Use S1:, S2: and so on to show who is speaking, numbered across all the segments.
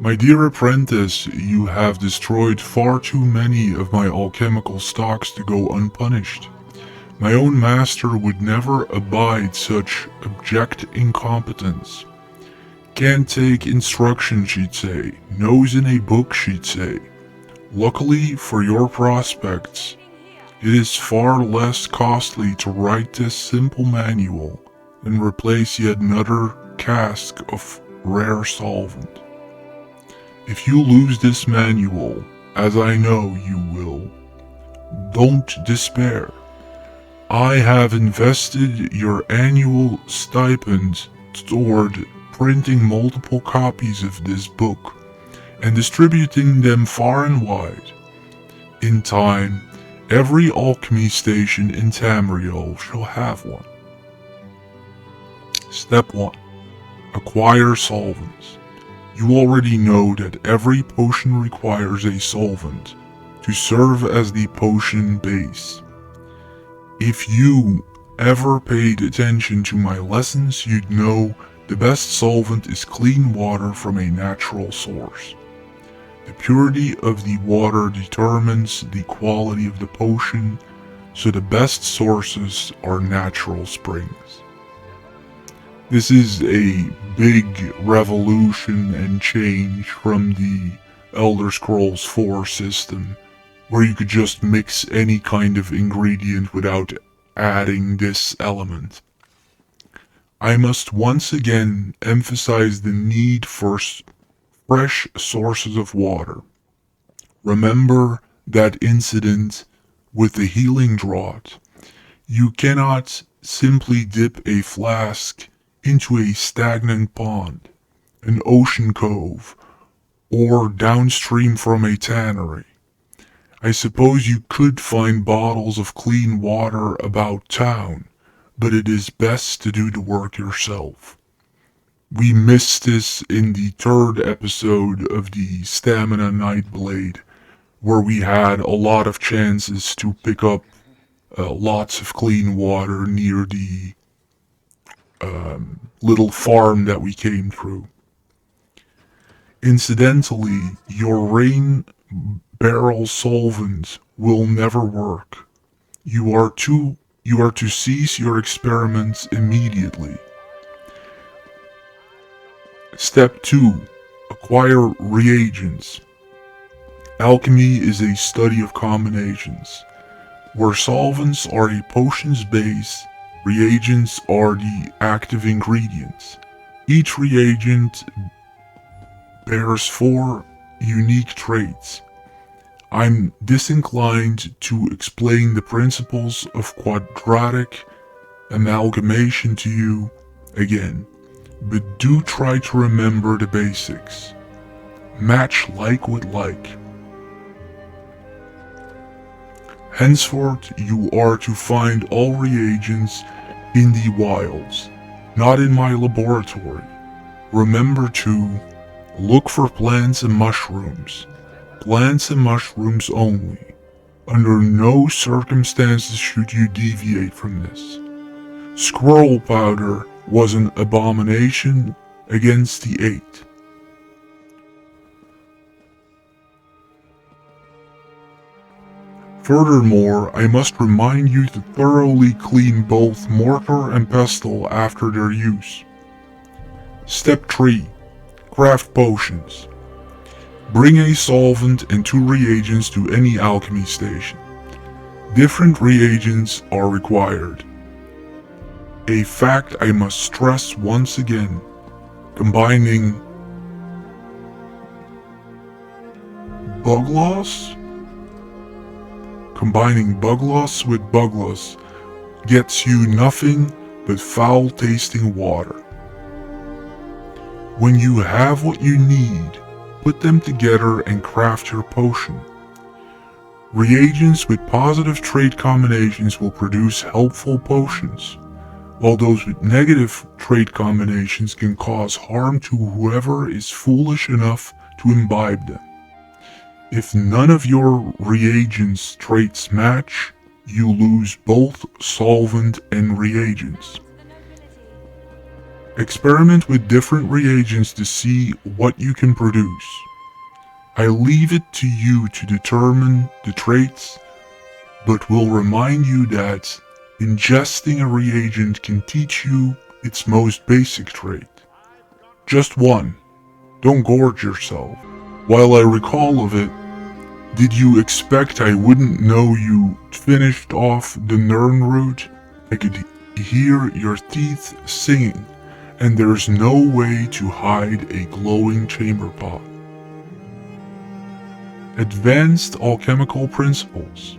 S1: My dear apprentice, you have destroyed far too many of my alchemical stocks to go unpunished. My own master would never abide such abject incompetence. Can't take instruction, she'd say. Knows in a book, she'd say. Luckily for your prospects, it is far less costly to write this simple manual than replace yet another cask of rare solvent. If you lose this manual, as I know you will, don't despair. I have invested your annual stipend toward printing multiple copies of this book and distributing them far and wide. In time, every alchemy station in Tamriel shall have one. Step 1. Acquire solvents. You already know that every potion requires a solvent to serve as the potion base. If you ever paid attention to my lessons, you'd know the best solvent is clean water from a natural source. The purity of the water determines the quality of the potion, so the best sources are natural springs. This is a big revolution and change from the Elder Scrolls 4 system, where you could just mix any kind of ingredient without adding this element. I must once again emphasize the need for fresh sources of water. Remember that incident with the healing draught. You cannot simply dip a flask into a stagnant pond, an ocean cove, or downstream from a tannery. I suppose you could find bottles of clean water about town, but it is best to do the work yourself. We missed this in the 3rd episode of the Stamina Nightblade, where we had a lot of chances to pick up lots of clean water near the little farm that we came through. Incidentally, your rain barrel solvent will never work. You are to cease your experiments immediately. Step 2. Acquire reagents. Alchemy is a study of combinations. Where solvents are a potion's base, reagents are the active ingredients. Each reagent bears 4 unique traits. I'm disinclined to explain the principles of quadratic amalgamation to you again, but do try to remember the basics. Match like with like. Henceforth, you are to find all reagents in the wilds, not in my laboratory. Remember to look for plants and mushrooms. Plants and mushrooms only. Under no circumstances should you deviate from this. Squirrel powder was an abomination against the 8. Furthermore, I must remind you to thoroughly clean both mortar and pestle after their use. Step 3. Craft potions. Bring a solvent and 2 reagents to any alchemy station. Different reagents are required. A fact I must stress once again. Combining bugloss with bugloss gets you nothing but foul-tasting water. When you have what you need, put them together and craft your potion. Reagents with positive trait combinations will produce helpful potions, while those with negative trait combinations can cause harm to whoever is foolish enough to imbibe them. If none of your reagents' traits match, you lose both solvent and reagents. Experiment with different reagents to see what you can produce. I leave it to you to determine the traits, but will remind you that ingesting a reagent can teach you its most basic trait. Just one. Don't gorge yourself. While I recall of it, did you expect I wouldn't know you finished off the Nern route? I could hear your teeth singing, and there's no way to hide a glowing chamber pot. Advanced alchemical principles.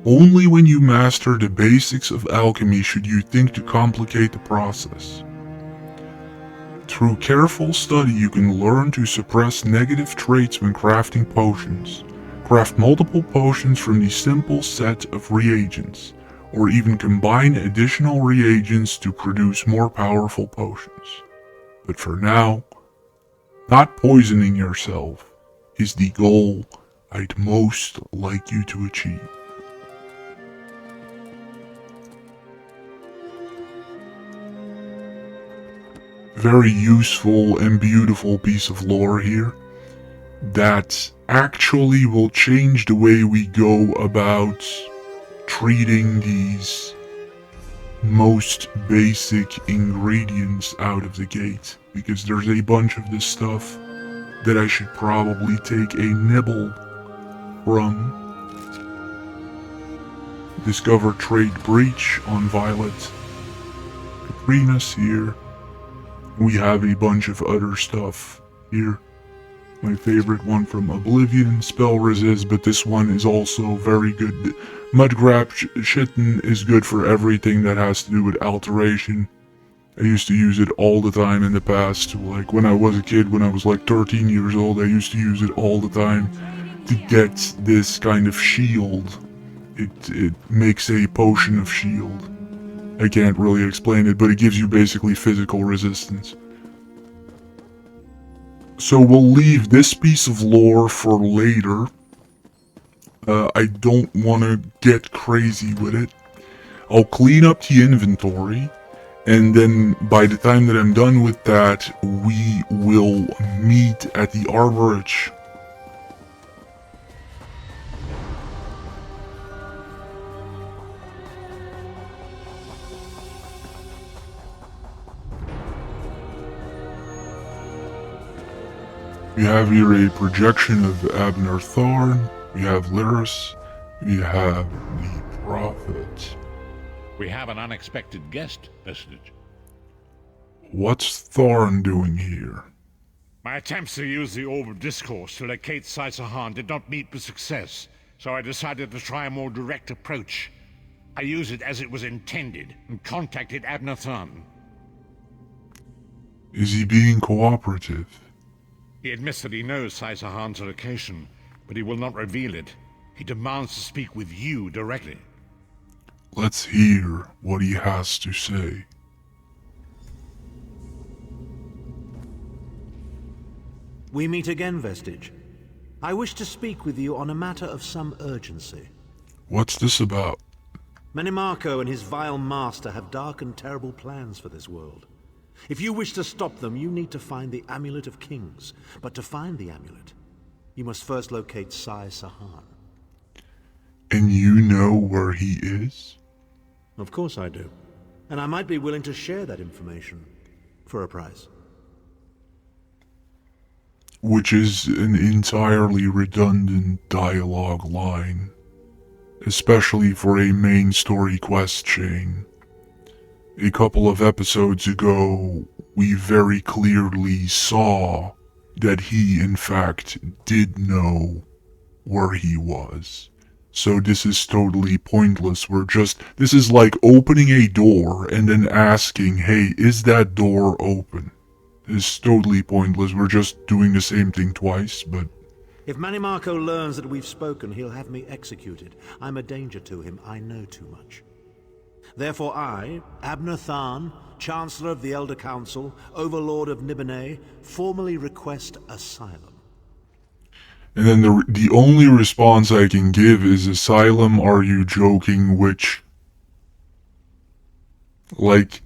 S1: Only when you master the basics of alchemy should you think to complicate the process. Through careful study you can learn to suppress negative traits when crafting potions. Craft multiple potions from the simple set of reagents, or even combine additional reagents to produce more powerful potions. But for now, not poisoning yourself is the goal I'd most like you to achieve. Very useful and beautiful piece of lore here that actually will change the way we go about treating these most basic ingredients out of the gate, because there's a bunch of this stuff that I should probably take a nibble from. Discover Trade Breach on Violet Caprinas here. We have a bunch of other stuff here. My favorite one from Oblivion, Spell Resist, but this one is also very good. Mudgrab Shitten is good for everything that has to do with alteration. I used to use it all the time in the past. Like when I was a kid, when I was like 13 years old, I used to use it all the time to get this kind of shield. It makes a potion of shield. I can't really explain it, but it gives you basically physical resistance. So we'll leave this piece of lore for later. I don't want to get crazy with it. I'll clean up the inventory, and then by the time that I'm done with that, we will meet at the Arborage. We have here a projection of Abner Thorn, we have Lyris, we have the Prophet.
S2: We have an unexpected guest, Vestige.
S1: What's Thorn doing here?
S2: My attempts to use the Orb of Discourse to locate Saisahan did not meet with success, so I decided to try a more direct approach. I used it as it was intended, and contacted Abner Thorn.
S1: Is he being cooperative?
S2: He admits that he knows Saisahan's location, but he will not reveal it. He demands to speak with you directly.
S1: Let's hear what he has to say.
S3: We meet again, Vestige. I wish to speak with you on a matter of some urgency.
S1: What's this about?
S3: Manimarco and his vile master have dark and terrible plans for this world. If you wish to stop them, you need to find the Amulet of Kings. But to find the amulet, you must first locate Saisahan.
S1: And you know where he is?
S3: Of course I do. And I might be willing to share that information for a price.
S1: Which is an entirely redundant dialogue line, especially for a main story quest chain. A couple of episodes ago, we very clearly saw that he, in fact, did know where he was. So this is totally pointless. This is like opening a door and then asking, hey, is that door open? It's totally pointless. We're just doing the same thing twice, but...
S3: If Manimarco learns that we've spoken, he'll have me executed. I'm a danger to him. I know too much. Therefore I, Abner Tharn, Chancellor of the Elder Council, Overlord of Nibene, formally request asylum.
S1: And then the only response I can give is, asylum, are you joking? Which... like...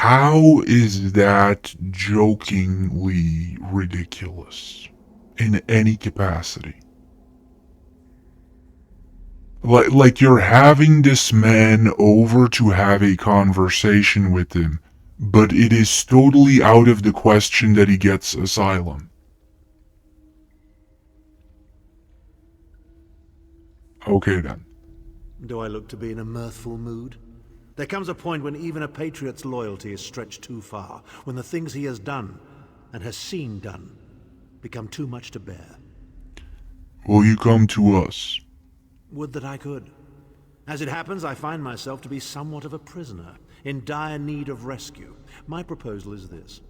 S1: How is that jokingly ridiculous in any capacity? Like you're having this man over to have a conversation with him, but it is totally out of the question that he gets asylum. Okay then.
S3: Do I look to be in a mirthful mood? There comes a point when even a patriot's loyalty is stretched too far, when the things he has done, and has seen done, become too much to bear.
S1: Will you come to us?
S3: Would that I could. As it happens, I find myself to be somewhat of a prisoner, in dire need of rescue. My proposal is this.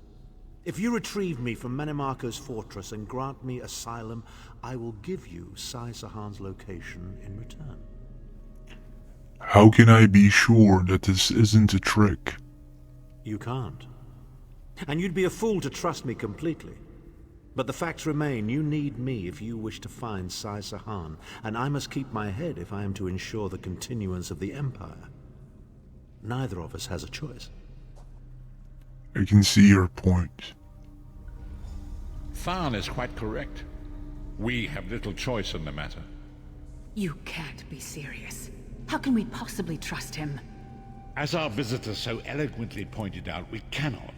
S3: If you retrieve me from Manimarco's fortress and grant me asylum, I will give you Sai Sahan's location in return.
S1: How can I be sure that this isn't a trick?
S3: You can't. And you'd be a fool to trust me completely. But the facts remain, you need me if you wish to find Sai Sahan, and I must keep my head if I am to ensure the continuance of the Empire. Neither of us has a choice.
S1: I can see your point.
S2: Tharn is quite correct. We have little choice in the matter.
S4: You can't be serious. How can we possibly trust him?
S2: As our visitor so eloquently pointed out, we cannot.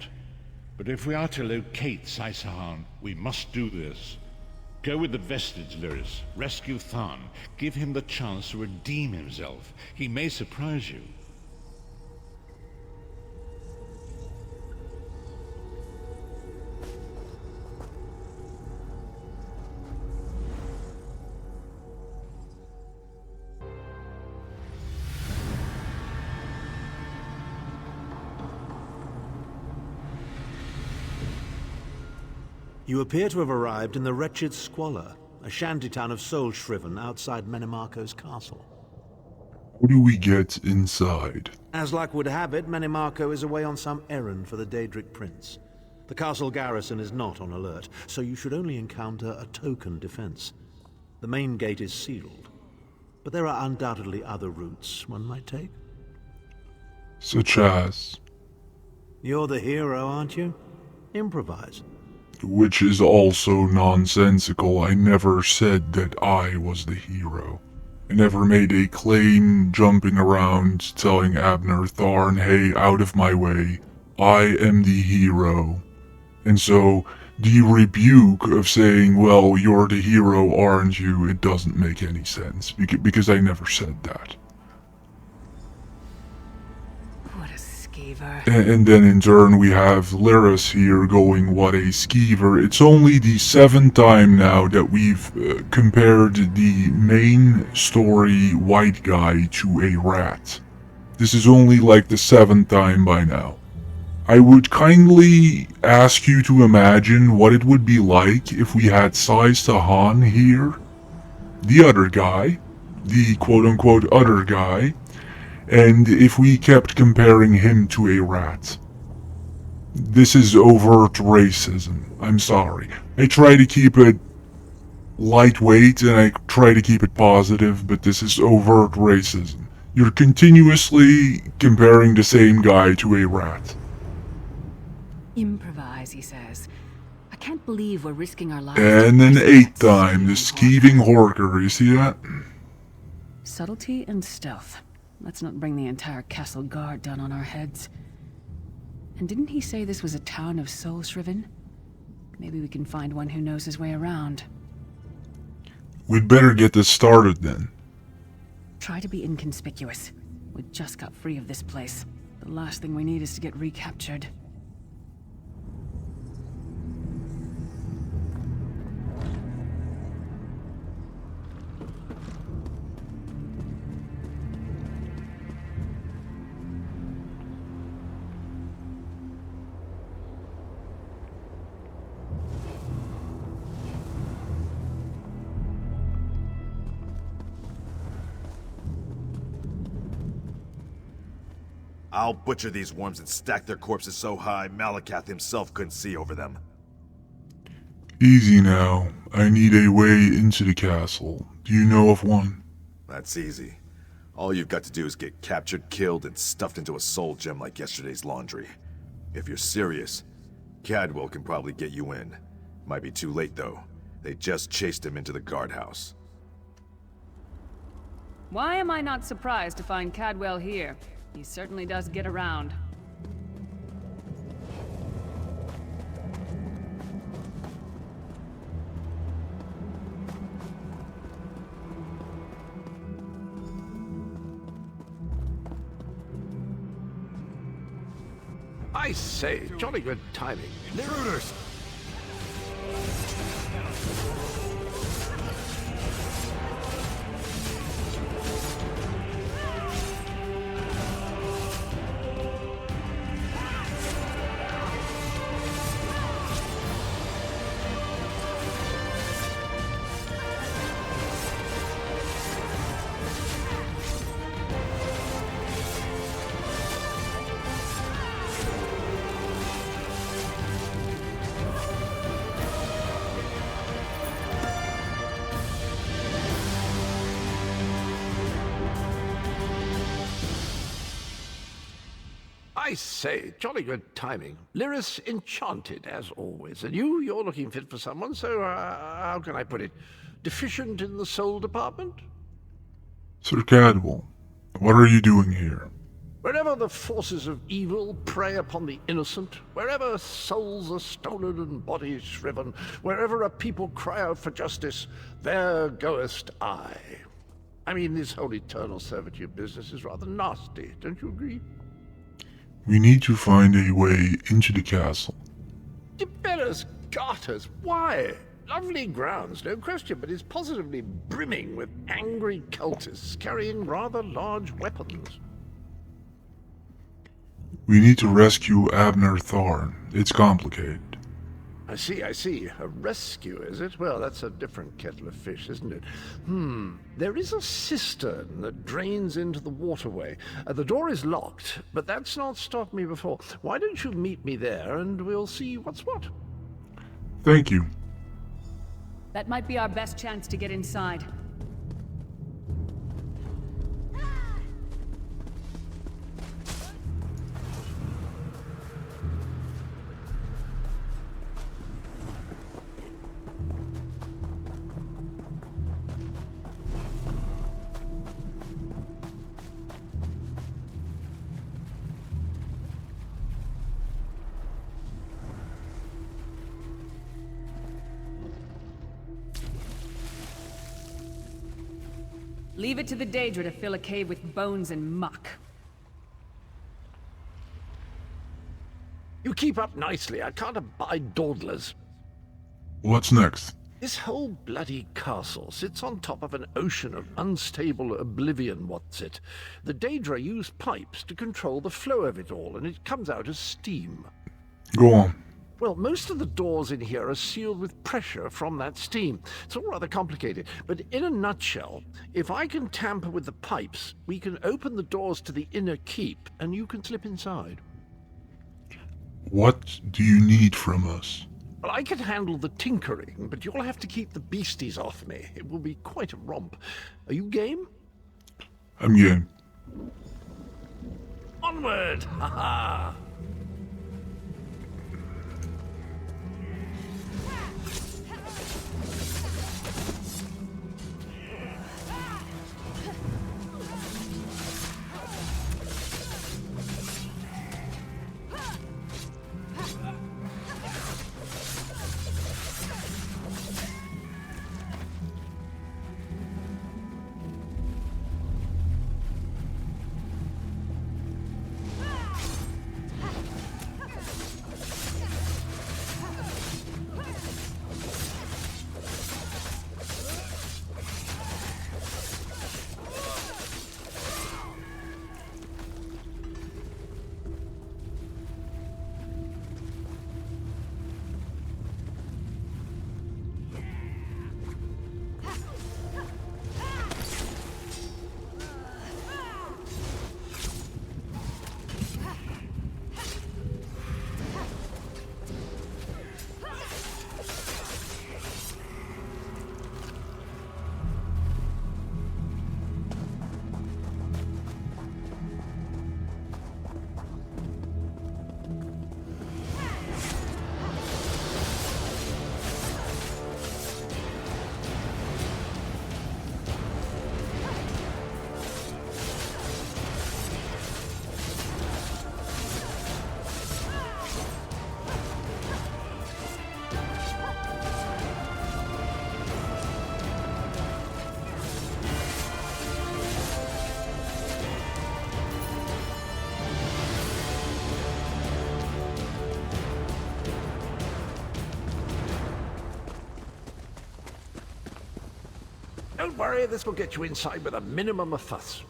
S2: But if we are to locate Sai Sahan, we must do this. Go with the vestige, Lyris. Rescue Tharn. Give him the chance to redeem himself. He may surprise you.
S3: You appear to have arrived in the wretched Squalor, a shantytown of soul-shriven outside Manimarco's castle.
S1: How do we get inside?
S3: As luck would have it, Manimarco is away on some errand for the Daedric Prince. The castle garrison is not on alert, so you should only encounter a token defense. The main gate is sealed, but there are undoubtedly other routes one might take.
S1: Such as?
S3: You're the hero, aren't you? Improvise.
S1: Which is also nonsensical. I never said that I was the hero. I never made a claim jumping around telling Abner Tharn, hey, out of my way, I am the hero. And so, the rebuke of saying, well, you're the hero, aren't you, it doesn't make any sense, because I never said that.
S4: What a skeever.
S1: And then in turn we have Lyris here going, what a skeever. It's only the 7th time now that we've compared the main story white guy to a rat. This is only like the 7th time by now. I would kindly ask you to imagine what it would be like if we had Sai Sahan here, the other guy, the quote-unquote other guy, and if we kept comparing him to a rat. This is overt racism. I'm sorry. I try to keep it lightweight and I try to keep it positive, but this is overt racism. You're continuously comparing the same guy to a rat.
S4: Improvise, he says. I can't believe we're risking our lives.
S1: And an 8th time, the skeeving horker, you see that?
S4: Subtlety and stealth. Let's not bring the entire castle guard down on our heads. And didn't he say this was a town of soul-shriven? Maybe we can find one who knows his way around.
S1: We'd better get this started then.
S4: Try to be inconspicuous. We just got free of this place. The last thing we need is to get recaptured.
S5: I'll butcher these worms and stack their corpses so high Malakath himself couldn't see over them.
S1: Easy now. I need a way into the castle. Do you know of one?
S5: That's easy. All you've got to do is get captured, killed, and stuffed into a soul gem like yesterday's laundry. If you're serious, Cadwell can probably get you in. Might be too late, though. They just chased him into the guardhouse.
S4: Why am I not surprised to find Cadwell here? He certainly does get around.
S6: I say, jolly good timing. Intruders! I say, jolly good timing. Lyris enchanted, as always. And you're looking fit for someone, so how can I put it? Deficient in the soul department?
S1: Sir Cadwell, what are you doing here?
S6: Wherever the forces of evil prey upon the innocent, wherever souls are stolen and bodies shriven, wherever a people cry out for justice, there goest I. I mean, this whole eternal servitude business is rather nasty, don't you agree?
S1: We need to find a way into the castle.
S6: Tiberius Garters, why? Lovely grounds, no question, but it's positively brimming with angry cultists carrying rather large weapons.
S1: We need to rescue Abner Tharn. It's complicated.
S6: I see. A rescue, is it? Well, that's a different kettle of fish, isn't it? There is a cistern that drains into the waterway. The door is locked, but that's not stopped me before. Why don't you meet me there, and we'll see what's what?
S1: Thank you.
S4: That might be our best chance to get inside. Leave it to the Daedra to fill a cave with bones and muck.
S6: You keep up nicely. I can't abide dawdlers.
S1: What's next?
S6: This whole bloody castle sits on top of an ocean of unstable oblivion, what's it? The Daedra use pipes to control the flow of it all, and it comes out as steam.
S1: Go on.
S6: Well, most of the doors in here are sealed with pressure from that steam. It's all rather complicated, but in a nutshell, if I can tamper with the pipes, we can open the doors to the inner keep, and you can slip inside.
S1: What do you need from us?
S6: Well, I can handle the tinkering, but you'll have to keep the beasties off me. It will be quite a romp. Are you game?
S1: I'm game.
S6: Onward! Ha ha! Don't worry, this will get you inside with a minimum of fuss.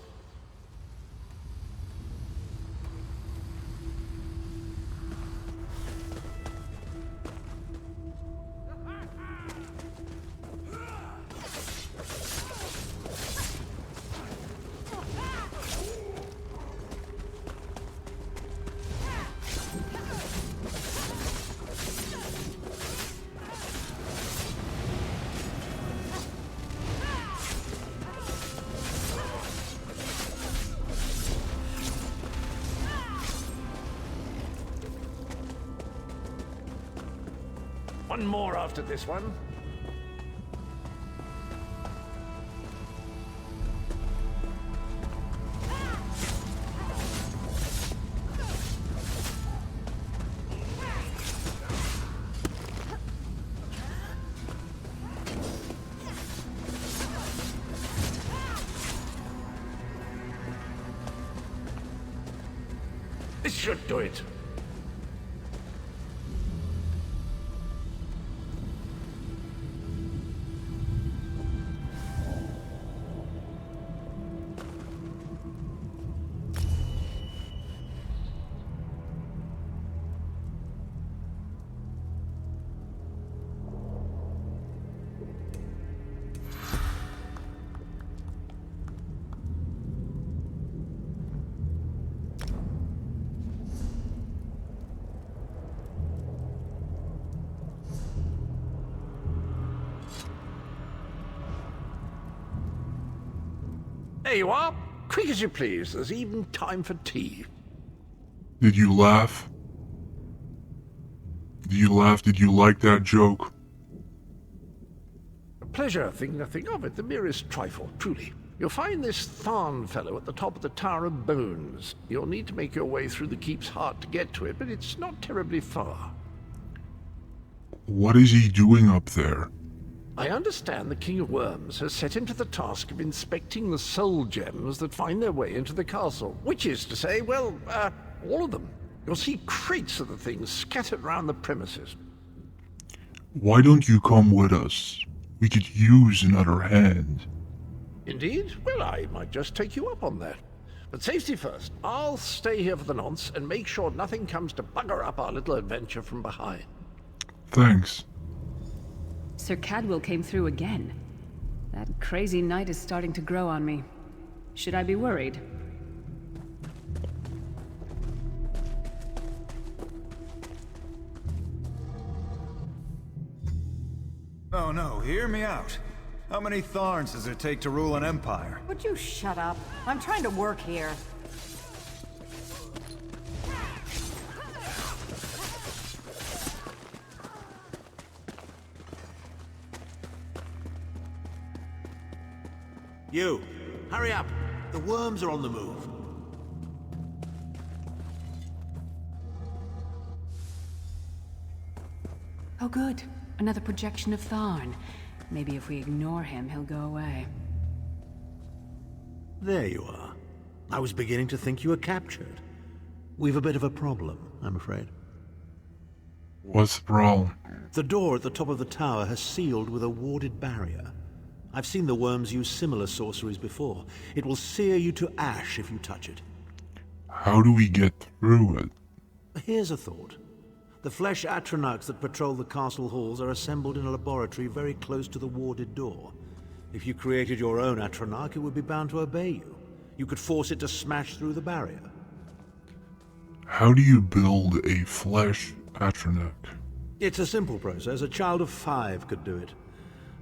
S6: One more after this one. This should do it. There you are. Quick as you please. There's even time for tea.
S1: Did you laugh? Did you laugh? Did you like that joke?
S6: A pleasure, think nothing of it. The merest trifle, truly. You'll find this Tharn fellow at the top of the Tower of Bones. You'll need to make your way through the keep's heart to get to it, but it's not terribly far.
S1: What is he doing up there?
S6: I understand the King of Worms has set him to the task of inspecting the soul gems that find their way into the castle. Which is to say, well, all of them. You'll see crates of the things scattered around the premises.
S1: Why don't you come with us? We could use another hand.
S6: Indeed? Well, I might just take you up on that. But safety first. I'll stay here for the nonce and make sure nothing comes to bugger up our little adventure from behind.
S1: Thanks.
S4: Sir Cadwell came through again. That crazy night is starting to grow on me. Should I be worried?
S7: Oh no, hear me out. How many Tharns does it take to rule an empire?
S8: Would you shut up? I'm trying to work here.
S3: You, hurry up. The worms are on the move.
S4: Oh good. Another projection of Tharn. Maybe if we ignore him, he'll go away.
S3: There you are. I was beginning to think you were captured. We've a bit of a problem, I'm afraid.
S1: What's the problem?
S3: The door at the top of the tower has sealed with a warded barrier. I've seen the worms use similar sorceries before. It will sear you to ash if you touch it.
S1: How do we get through it?
S3: Here's a thought. The flesh Atronachs that patrol the castle halls are assembled in a laboratory very close to the warded door. If you created your own Atronach, it would be bound to obey you. You could force it to smash through the barrier.
S1: How do you build a flesh Atronach?
S3: It's a simple process. A child of 5 could do it.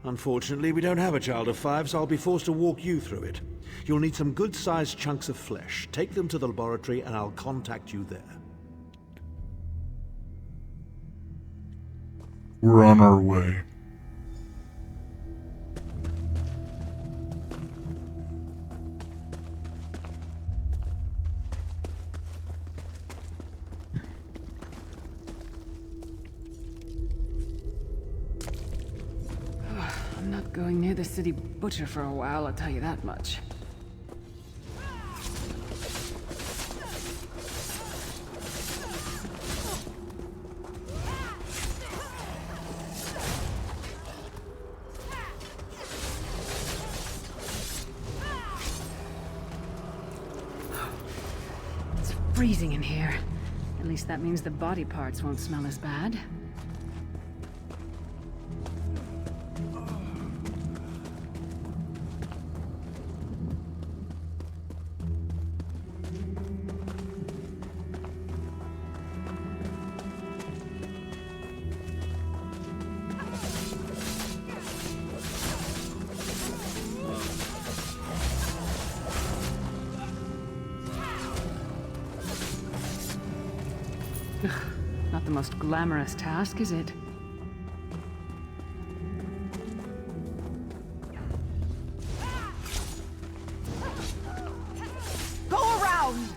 S3: Unfortunately, we don't have a child of 5, so I'll be forced to walk you through it. You'll need some good-sized chunks of flesh. Take them to the laboratory and I'll contact you there.
S1: We're on our way.
S4: I'm not going near the city butcher for a while, I'll tell you that much. freezing in here. At least that means the body parts won't smell as bad. Not the most glamorous task, is it?
S8: Go around!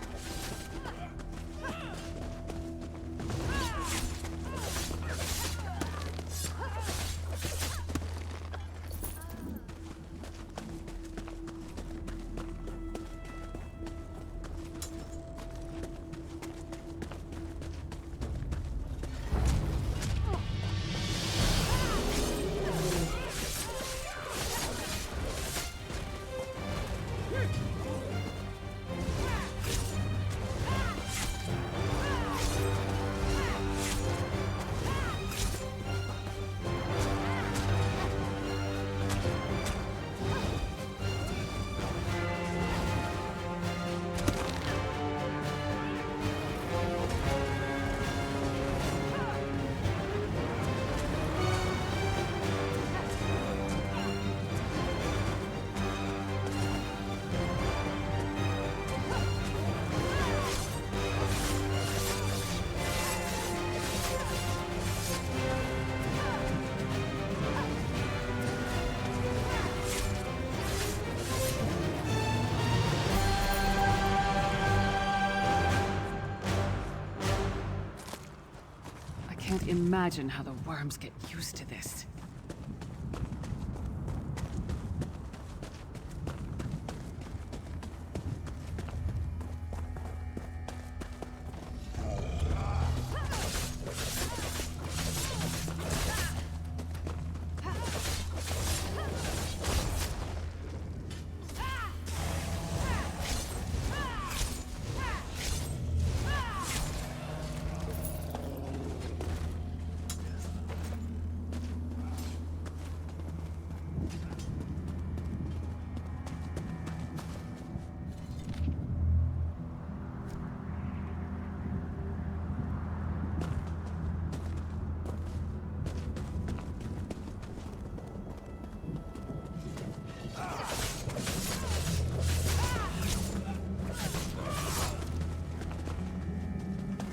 S4: I can't imagine how the worms get used to this.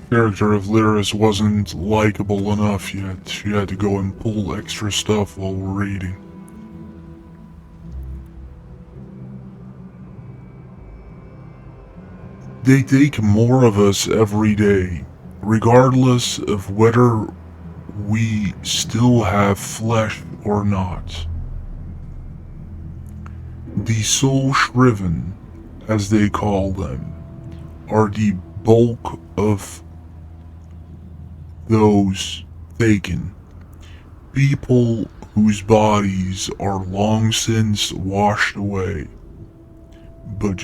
S1: Character of Lyris wasn't likable enough yet. She had to go and pull extra stuff while we're reading. They take more of us every day, regardless of whether we still have flesh or not. The soul shriven, as they call them, are the bulk of those taken. People whose bodies are long since washed away, but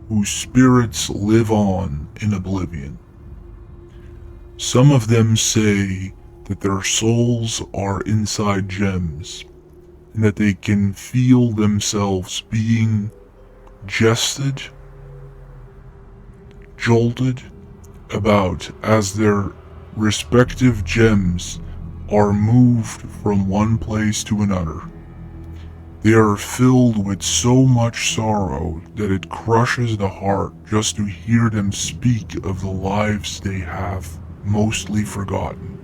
S1: whose spirits live on in oblivion. Some of them say that their souls are inside gems, and that they can feel themselves being jested, jolted about as their respective gems are moved from one place to another. They are filled with so much sorrow that it crushes the heart just to hear them speak of the lives they have mostly forgotten.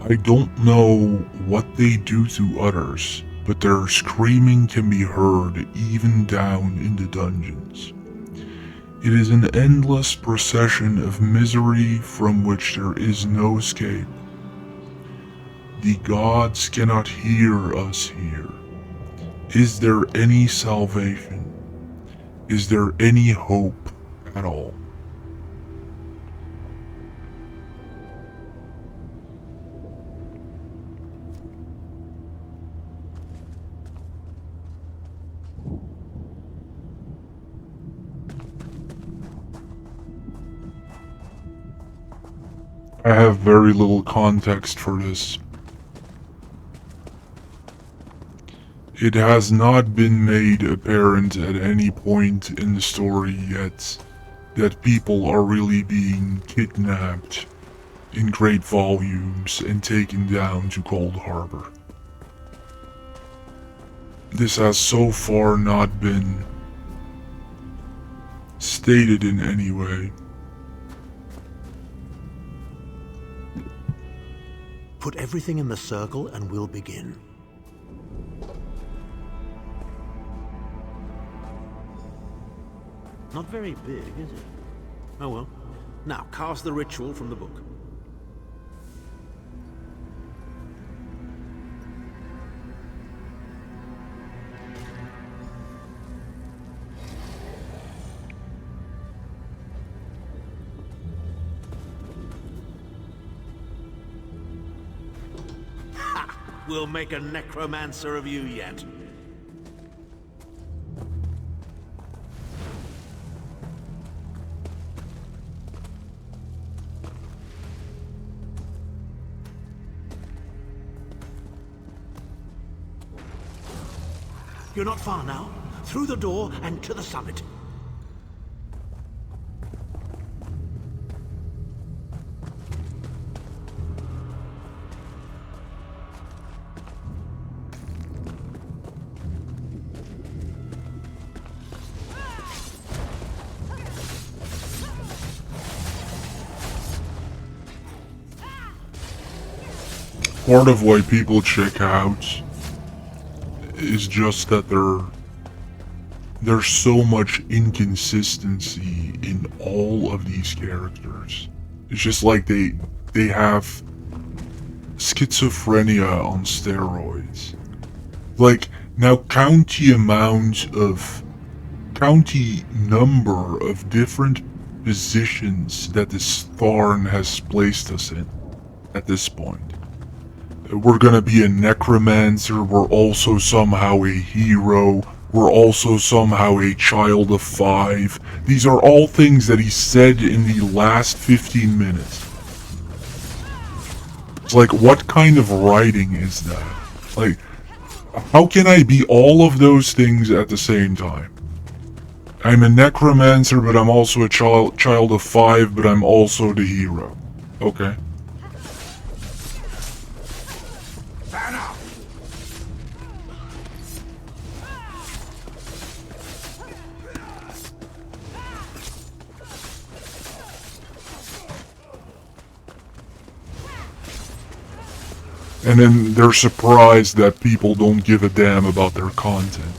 S1: I don't know what they do to others, but their screaming can be heard even down in the dungeons. It is an endless procession of misery from which there is no escape. The gods cannot hear us here. Is there any salvation? Is there any hope at all? I have very little context for this. It has not been made apparent at any point in the story yet that people are really being kidnapped in great volumes and taken down to Cold Harbor. This has so far not been stated in any way.
S3: Put everything in the circle and we'll begin. Not very big, is it? Oh well. Now, cast the ritual from the book. Ha! We'll make a necromancer of you yet. You're not far now. Through the door and to the summit.
S1: Part of why people check out is just that there's so much inconsistency in all of these characters. It's just like they have schizophrenia on steroids. Like, now count the number of different positions that this Tharn has placed us in at this point. We're gonna be a necromancer, we're also somehow a hero, we're also somehow a child of 5. These are all things that he said in the last 15 minutes. It's like, what kind of writing is that? Like, how can I be all of those things at the same time? I'm a necromancer, but I'm also a child of 5, but I'm also the hero. Okay. And then they're surprised that people don't give a damn about their content.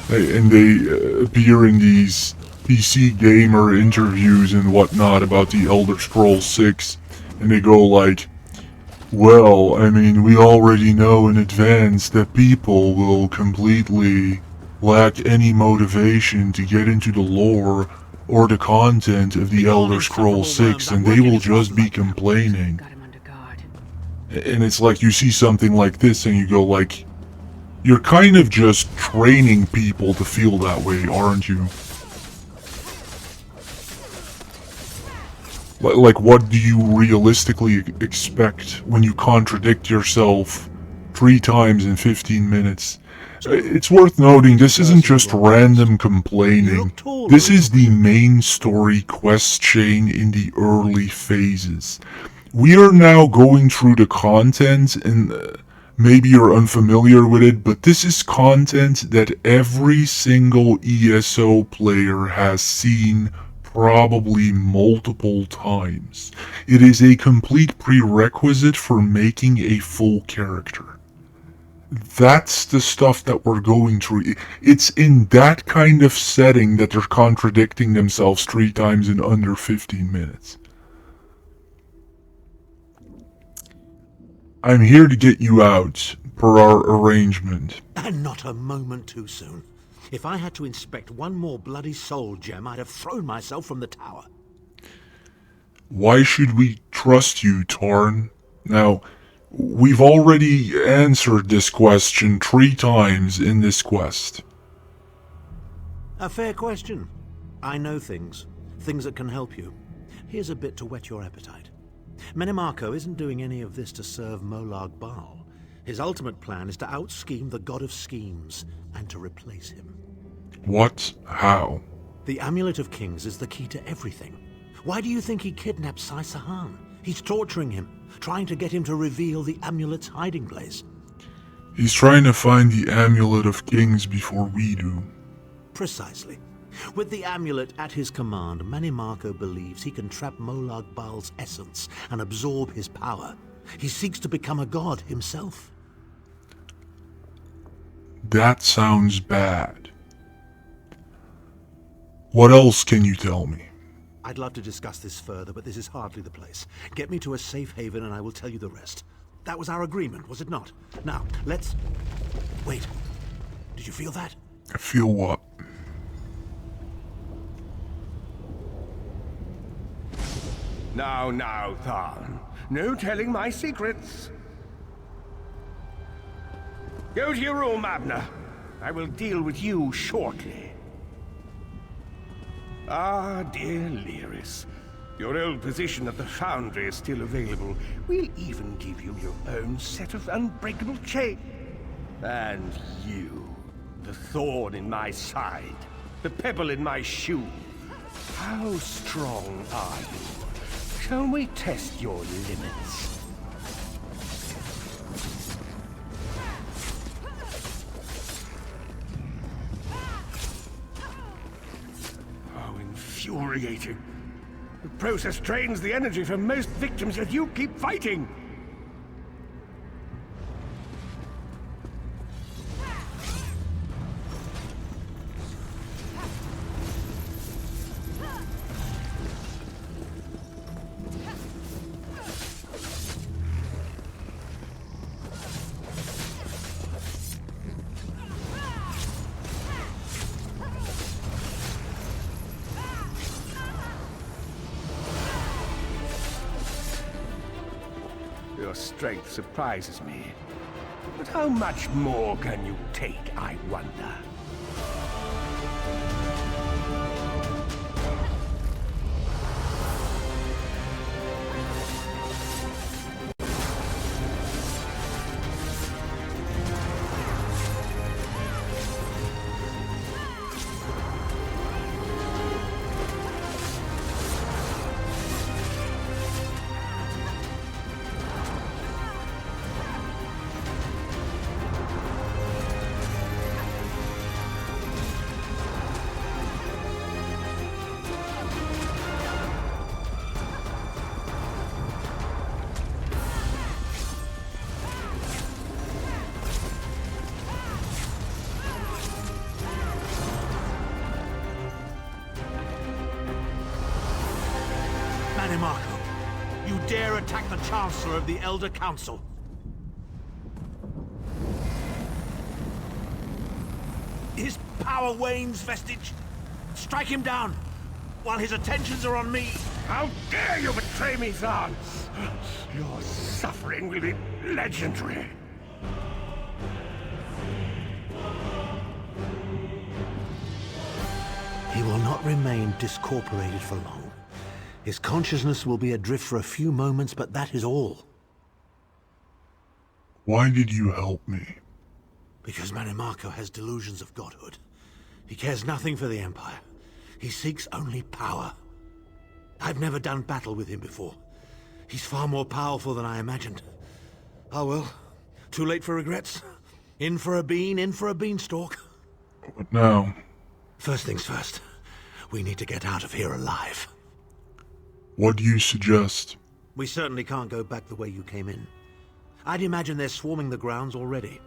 S1: And they appear in these PC gamer interviews and whatnot about the Elder Scrolls 6, and they go like, well, I mean, we already know in advance that people will completely lack any motivation to get into the lore or the content of the Elder Scrolls 6, and they will just be complaining. And it's like, you see something like this and you go like, you're kind of just training people to feel that way, aren't you? Like, what do you realistically expect when you contradict yourself 3 times in 15 minutes? It's worth noting, this isn't just random complaining. This is the main story quest chain in the early phases. We are now going through the content, and maybe you're unfamiliar with it, but this is content that every single ESO player has seen probably multiple times. It is a complete prerequisite for making a full character. That's the stuff that we're going through. It's in that kind of setting that they're contradicting themselves 3 times in under 15 minutes. I'm here to get you out, per our arrangement.
S3: And not a moment too soon. If I had to inspect one more bloody soul gem, I'd have thrown myself from the tower.
S1: Why should we trust you, Tarn? Now, we've already answered this question 3 times in this quest.
S3: A fair question. I know things that can help you. Here's a bit to whet your appetite. Menemarko isn't doing any of this to serve Molag Bal. His ultimate plan is to out-scheme the god of schemes and to replace him.
S1: What? How?
S3: The Amulet of Kings is the key to everything. Why do you think he kidnapped Sai Sahan? He's torturing him, trying to get him to reveal the amulet's hiding place.
S1: He's trying to find the Amulet of Kings before we do.
S3: Precisely. With the amulet at his command, Menemarko believes he can trap Molag Bal's essence and absorb his power. He seeks to become a god himself.
S1: That sounds bad. What else can you tell me?
S3: I'd love to discuss this further, but this is hardly the place. Get me to a safe haven and I will tell you the rest. That was our agreement, was it not? Now, let's... Wait. Did you feel that?
S1: I feel what?
S9: Now, Tharn. No telling my secrets. Go to your room, Abner. I will deal with you shortly. Ah, dear Lyris. Your old position at the Foundry is still available. We'll even give you your own set of unbreakable chains. And you, the thorn in my side, the pebble in my shoe. How strong are you? Shall we test your limits? How infuriating. The process drains the energy from most victims, yet you keep fighting! Your strength surprises me. But how much more can you take, I wonder?
S3: Menemarko, you dare attack the Chancellor of the Elder Council? His power wanes, Vestige. Strike him down, while his attentions are on me.
S9: How dare you betray me, Zahn! Your suffering will be legendary.
S3: He will not remain discorporated for long. His consciousness will be adrift for a few moments, but that is all.
S1: Why did you help me?
S3: Because Menemarko has delusions of godhood. He cares nothing for the Empire. He seeks only power. I've never done battle with him before. He's far more powerful than I imagined. Oh well, too late for regrets. In for a bean, in for a beanstalk.
S1: What now?
S3: First things first. We need to get out of here alive.
S1: What do you suggest?
S3: We certainly can't go back the way you came in. I'd imagine they're swarming the grounds already.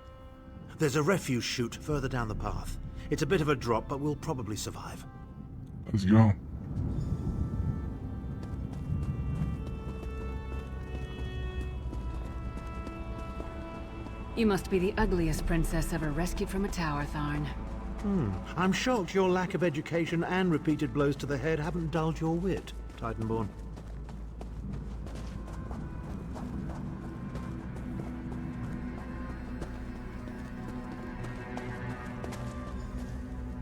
S3: There's a refuse chute further down the path. It's a bit of a drop, but we'll probably survive.
S1: Let's go.
S4: You must be the ugliest princess ever rescued from a tower, Tharn.
S3: I'm shocked your lack of education and repeated blows to the head haven't dulled your wit, Titanborn.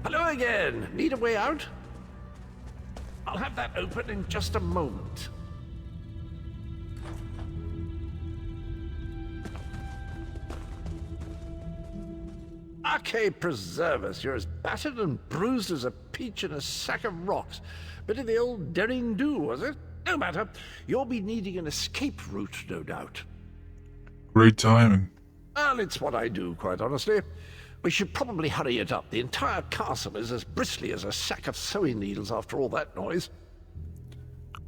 S6: Hello again. Need a way out? I'll have that open in just a moment. Arche preserve us, you're as battered and bruised as a peach in a sack of rocks. Bit of the old derring do, was it? No matter. You'll be needing an escape route, no doubt.
S1: Great timing.
S6: Well, it's what I do, quite honestly. We should probably hurry it up. The entire castle is as bristly as a sack of sewing needles after all that noise.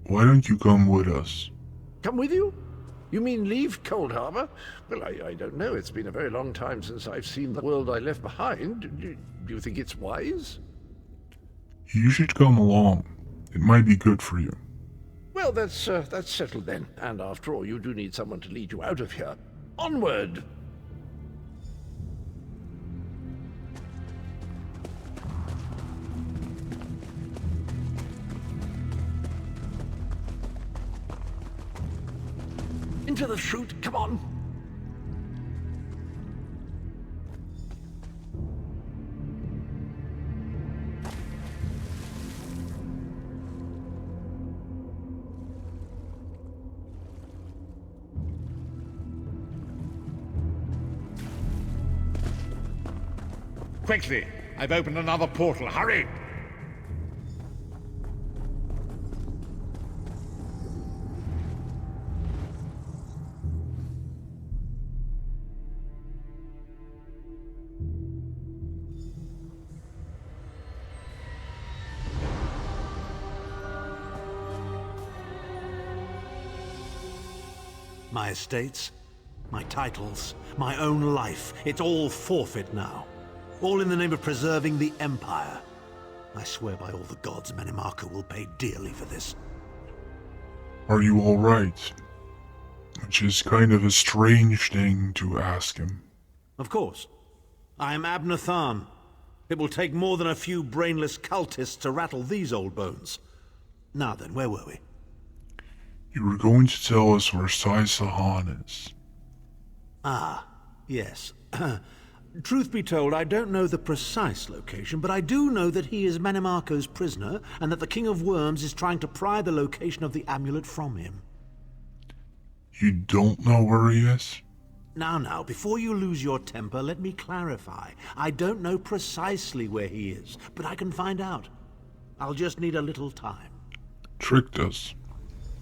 S1: Why don't you come with us?
S6: Come with you? You mean leave Cold Harbor? Well, I don't know. It's been a very long time since I've seen the world I left behind. Do you think it's wise?
S1: You should come along. It might be good for you.
S6: Well, that's settled then. And after all, you do need someone to lead you out of here. Onward! Into the chute, come on!
S2: Quickly! I've opened another portal. Hurry!
S3: My estates, my titles, my own life, it's all forfeit now. All in the name of preserving the Empire. I swear by all the gods, Menimarco will pay dearly for this.
S1: Are you alright? Which is kind of a strange thing to ask him.
S3: Of course. I am Abner Tharn. It will take more than a few brainless cultists to rattle these old bones. Now then, where were we?
S1: You were going to tell us where Sai-Sahan is.
S3: Ah, yes. Truth be told, I don't know the precise location, but I do know that he is Menimarco's prisoner, and that the King of Worms is trying to pry the location of the amulet from him.
S1: You don't know where he is?
S3: Now, before you lose your temper, let me clarify. I don't know precisely where he is, but I can find out. I'll just need a little time.
S1: Tricked us.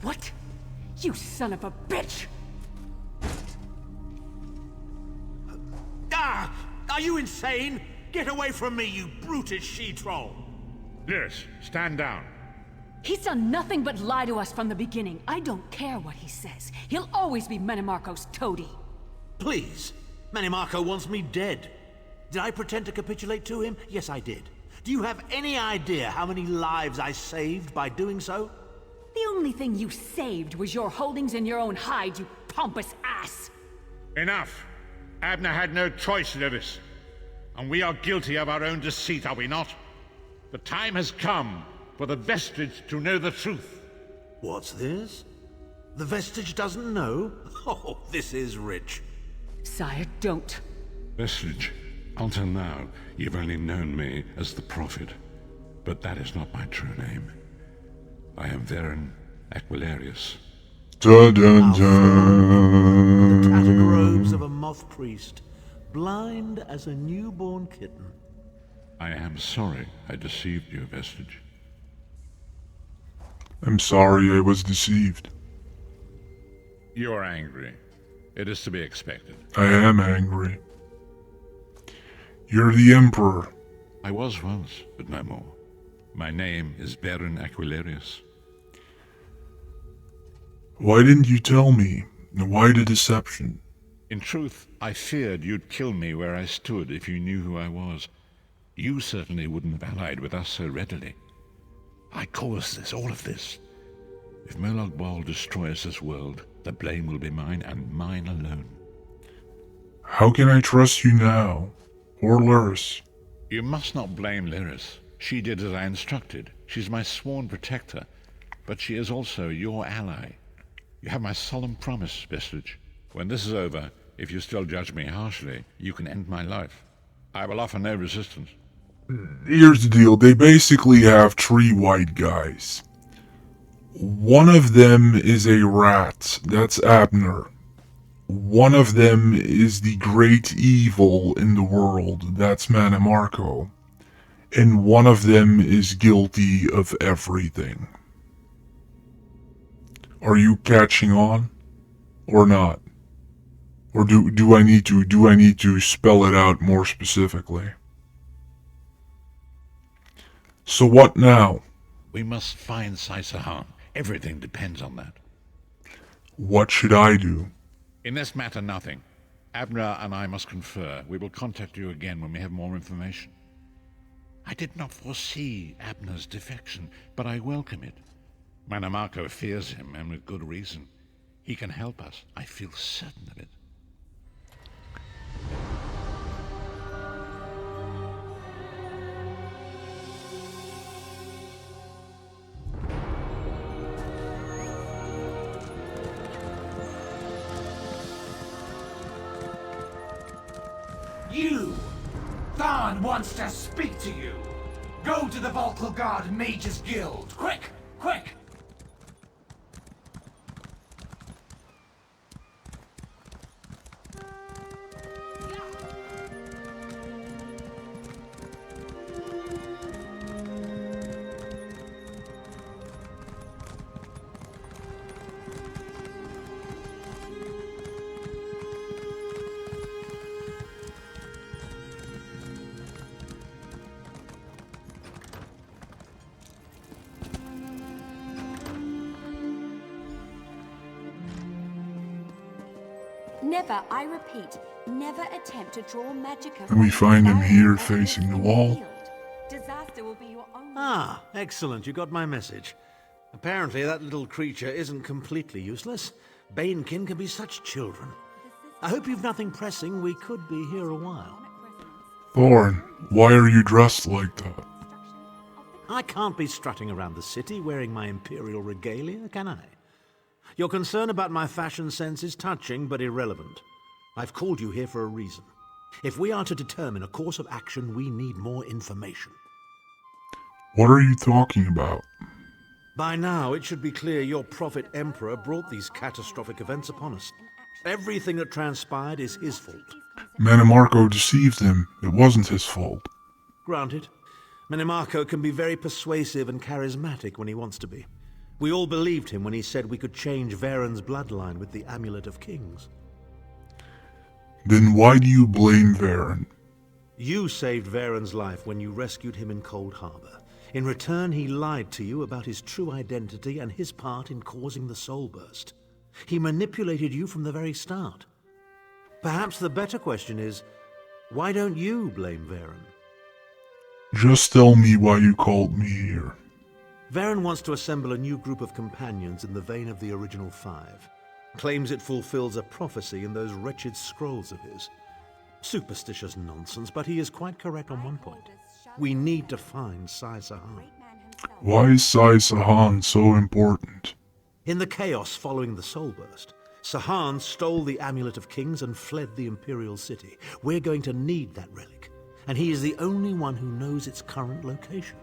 S4: What? You son of a bitch!
S3: Ah! Are you insane? Get away from me, you brutish she-troll!
S2: Lyris, stand down.
S4: He's done nothing but lie to us from the beginning. I don't care what he says. He'll always be Menimarco's toady.
S3: Please. Menimarco wants me dead. Did I pretend to capitulate to him? Yes, I did. Do you have any idea how many lives I saved by doing so?
S4: The only thing you saved was your holdings in your own hide, you pompous ass!
S2: Enough! Abner had no choice, Lyris. And we are guilty of our own deceit, are we not? The time has come for the Vestige to know the truth.
S3: What's this? The Vestige doesn't know? Oh, this is rich.
S4: Sire, don't.
S10: Vestige, until now, you've only known me as the Prophet. But that is not my true name. I am Varen Aquilarius.
S1: Dun dun
S3: The tattered
S1: dun.
S3: robes of a moth priest, blind as a newborn kitten.
S10: I am sorry I deceived you, Vestige.
S1: I'm sorry I was deceived.
S2: You are angry. It is to be expected.
S1: I am angry. You're the Emperor.
S10: I was once, but no more. My name is Varen Aquilarius.
S1: Why didn't you tell me? Why the deception?
S2: In truth, I feared you'd kill me where I stood if you knew who I was. You certainly wouldn't have allied with us so readily. I caused this, all of this. If Molag Bal destroys this world, the blame will be mine and mine alone.
S1: How can I trust you now? Or Lyris?
S2: You must not blame Lyris. She did as I instructed. She's my sworn protector, but she is also your ally. You have my solemn promise, Vestige. When this is over, if you still judge me harshly, you can end my life. I will offer no resistance.
S1: Here's the deal. They basically have 3 white guys. One of them is a rat. That's Abner. one of them is the great evil in the world, that's Manimarco, and one of them is guilty of everything. Are you catching on? Or not? Or do I need to spell it out more specifically? So what now?
S2: We must find Saisahan. Everything depends on that.
S1: What should I do?
S2: In this matter, nothing. Abner and I must confer. We will contact you again when we have more information. I did not foresee Abner's defection, but I welcome it. Manimarco fears him, and with good reason. He can help us. I feel certain of it.
S11: You! Tharn wants to speak to you! Go to the Volkilgard Mages Guild! Quick! Quick!
S12: Never, I repeat, never attempt to draw magicka.
S1: And we find him here facing the wall.
S12: Disaster will be your own.
S3: Ah, excellent. You got my message. Apparently that little creature isn't completely useless. Banekin can be such children. I hope you've nothing pressing. We could be here a while.
S1: Thorn, why are you dressed like that?
S3: I can't be strutting around the city wearing my imperial regalia, can I? Your concern about my fashion sense is touching but irrelevant. I've called you here for a reason. If we are to determine a course of action, we need more information.
S1: What are you talking about?
S3: By now, it should be clear your prophet emperor brought these catastrophic events upon us. Everything that transpired is his fault.
S1: Manimarco deceived him. It wasn't his fault.
S3: Granted. Manimarco can be very persuasive and charismatic when he wants to be. We all believed him when he said we could change Varen's bloodline with the Amulet of Kings.
S1: Then why do you blame Varen?
S3: You saved Varen's life when you rescued him in Cold Harbor. In return, he lied to you about his true identity and his part in causing the Soul Burst. He manipulated you from the very start. Perhaps the better question is, why don't you blame Varen?
S1: Just tell me why you called me here.
S3: Varen wants to assemble a new group of companions in the vein of the original five. Claims it fulfills a prophecy in those wretched scrolls of his. Superstitious nonsense, but he is quite correct on one point. We need to find Saisahan.
S1: Why is Saisahan so important?
S3: In the chaos following the Soul Burst, Sahan stole the Amulet of Kings and fled the Imperial City. We're going to need that relic, and he is the only one who knows its current location.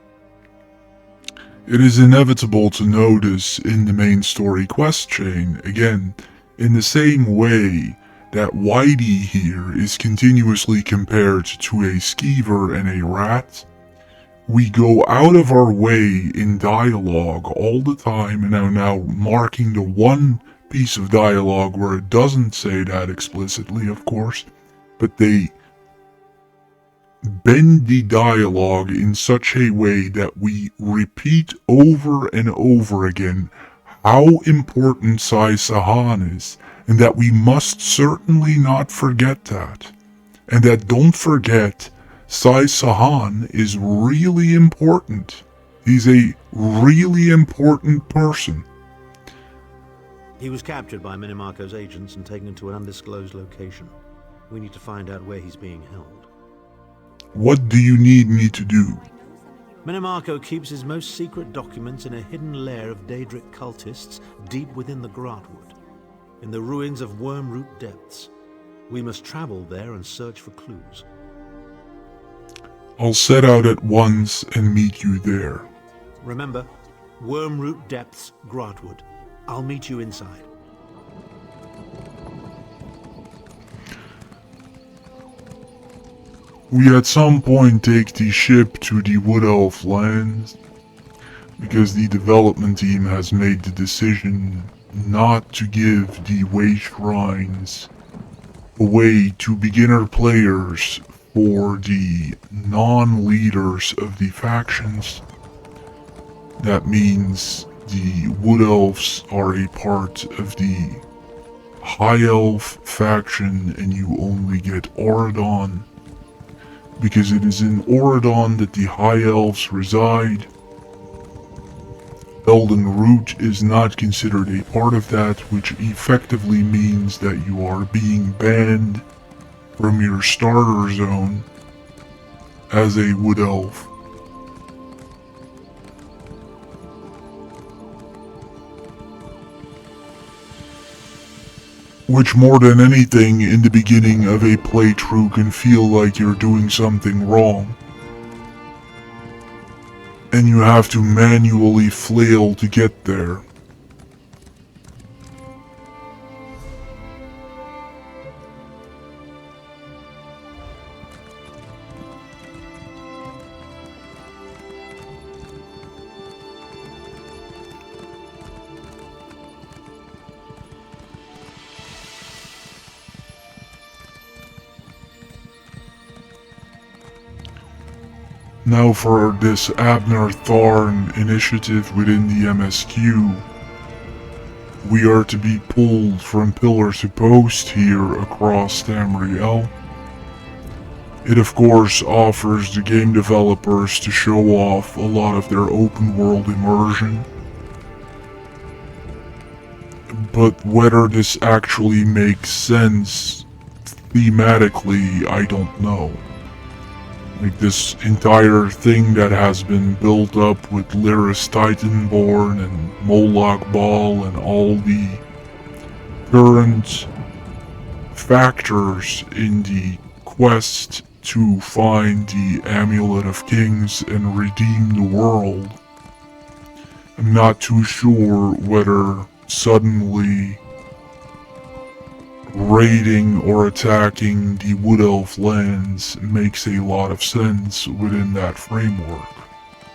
S1: It is inevitable to notice in the main story quest chain, again, in the same way that Whitey here is continuously compared to a skeever and a rat. We go out of our way in dialogue all the time, and I'm now marking the one piece of dialogue where it doesn't say that explicitly, of course, but they bend the dialogue in such a way that we repeat over and over again how important Saisahan is, and that we must certainly not forget that. And that don't forget, Saisahan is really important. He's a really important person.
S3: He was captured by Manimarco's agents and taken to an undisclosed location. We need to find out where he's being held.
S1: What do you need me to do?
S3: Manimarco keeps his most secret documents in a hidden lair of Daedric cultists deep within the Grotwood, in the ruins of Wormroot Depths. We must travel there and search for clues.
S1: I'll set out at once and meet you there.
S3: Remember, Wormroot Depths, Grotwood. I'll meet you inside.
S1: we at some point take the ship to the Wood Elf lands, because the development team has made the decision not to give the way shrines away to beginner players for the non-leaders of the factions. That means the Wood Elves are a part of the High Elf faction, and you only get Auradon, because it is in Auradon that the High Elves reside. Elden Root is not considered a part of that, which effectively means that you are being banned from your starter zone as a Wood Elf. Which, more than anything, in the beginning of a playthrough can feel like you're doing something wrong. And you have to manually flail to get there. Now for this Abner Tharn initiative within the MSQ, we are to be pulled from pillar to post here across Tamriel. It of course offers the game developers to show off a lot of their open world immersion. But whether this actually makes sense thematically, I don't know. Like this entire thing that has been built up with Lyris Titanborn and Moloch Ball and all the current factors in the quest to find the Amulet of Kings and redeem the world. I'm not too sure whether suddenly raiding or attacking the Wood Elf lands makes a lot of sense within that framework.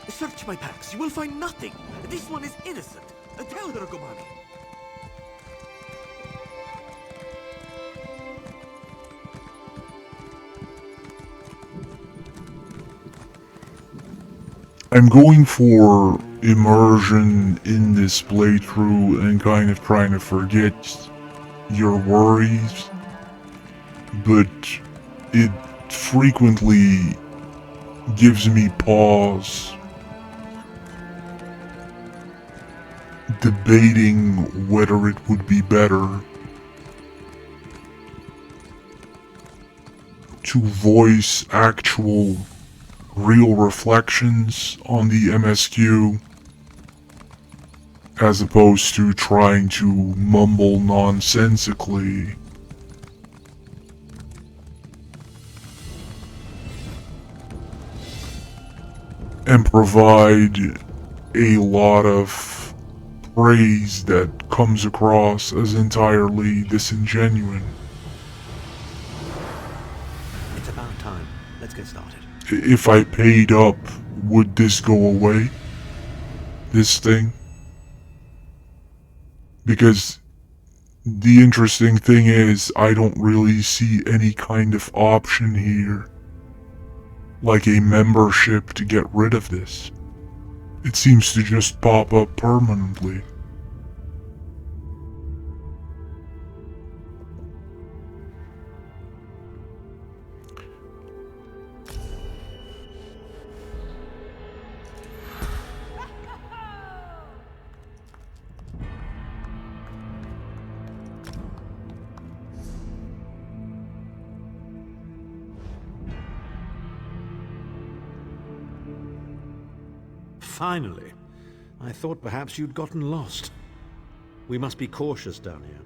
S13: Search my packs, you will find nothing. This one is innocent. Tell her, Gomani.
S1: I'm going for immersion in this playthrough and kind of trying to forget your worries, but it frequently gives me pause debating whether it would be better to voice actual real reflections on the MSQ as opposed to trying to mumble nonsensically. And provide a lot of praise that comes across as entirely disingenuous.
S3: It's about time. Let's get started.
S1: If I paid up, would this go away? This thing? Because the interesting thing is, I don't really see any kind of option here, like a membership to get rid of this. It seems to just pop up permanently.
S3: Finally. I thought perhaps you'd gotten lost. We must be cautious down here.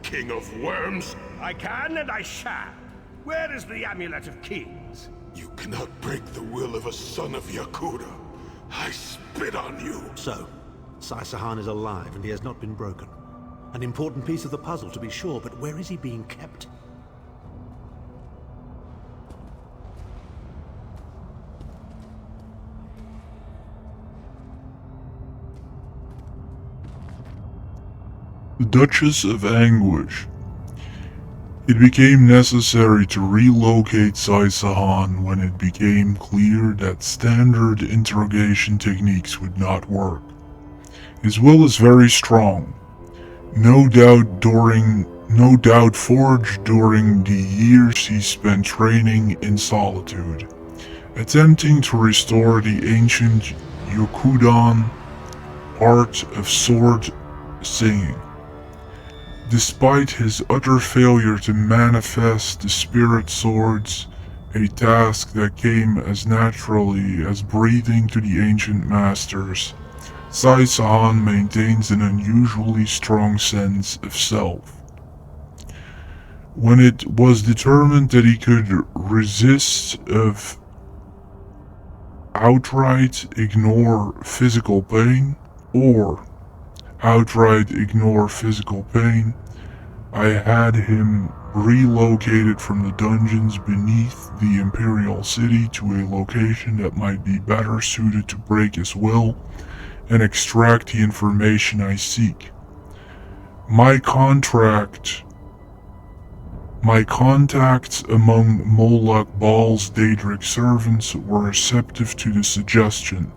S14: king of worms?
S9: I can and I shall. Where is the Amulet of Kings?
S14: You cannot break the will of a son of Yakuda. I spit on you.
S3: So, Sai-Sahan is alive and he has not been broken. An important piece of the puzzle, to be sure, but where is he being kept?
S1: The Duchess of Anguish. It became necessary to relocate Sai-Sahan when it became clear that standard interrogation techniques would not work. His will is very strong, no doubt forged during the years he spent training in solitude, attempting to restore the ancient Yokudan art of sword singing. Despite his utter failure to manifest the spirit swords, a task that came as naturally as breathing to the ancient masters, Sai-Sahan maintains an unusually strong sense of self. When it was determined that he could resist of outright ignore physical pain, or outright ignore physical pain, I had him relocated from the dungeons beneath the Imperial City to a location that might be better suited to break his will and extract the information I seek. My contacts among Moloch Baal's Daedric servants were receptive to the suggestion.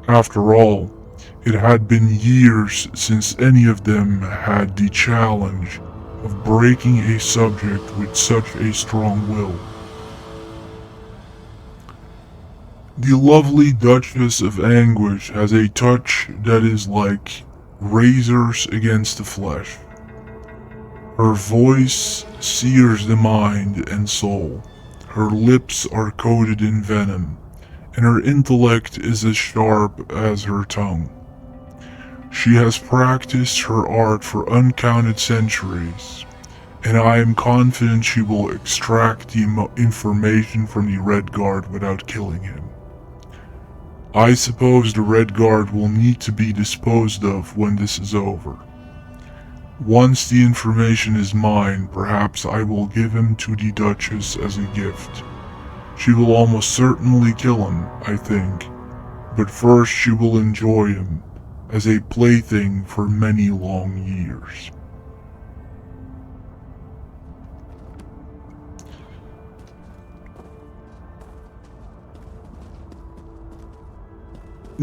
S1: After all, it had been years since any of them had the challenge of breaking a subject with such a strong will. The lovely Duchess of Anguish has a touch that is like razors against the flesh. Her voice sears the mind and soul. Her lips are coated in venom, and her intellect is as sharp as her tongue. She has practiced her art for uncounted centuries, and I am confident she will extract the information from the Red Guard without killing him. I suppose the Red Guard will need to be disposed of when this is over. Once the information is mine, perhaps I will give him to the Duchess as a gift. She will almost certainly kill him, I think, but first she will enjoy him as a plaything for many long years.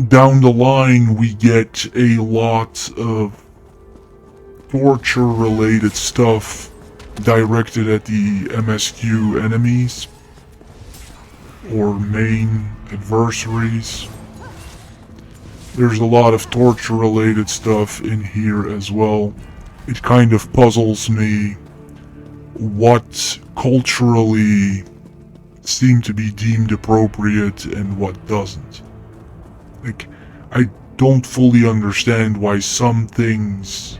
S1: Down the line, we get a lot of torture-related stuff directed at the MSQ enemies or main adversaries. There's a lot of torture-related stuff in here as well. It kind of puzzles me what culturally seem to be deemed appropriate and what doesn't. Like, I don't fully understand why some things,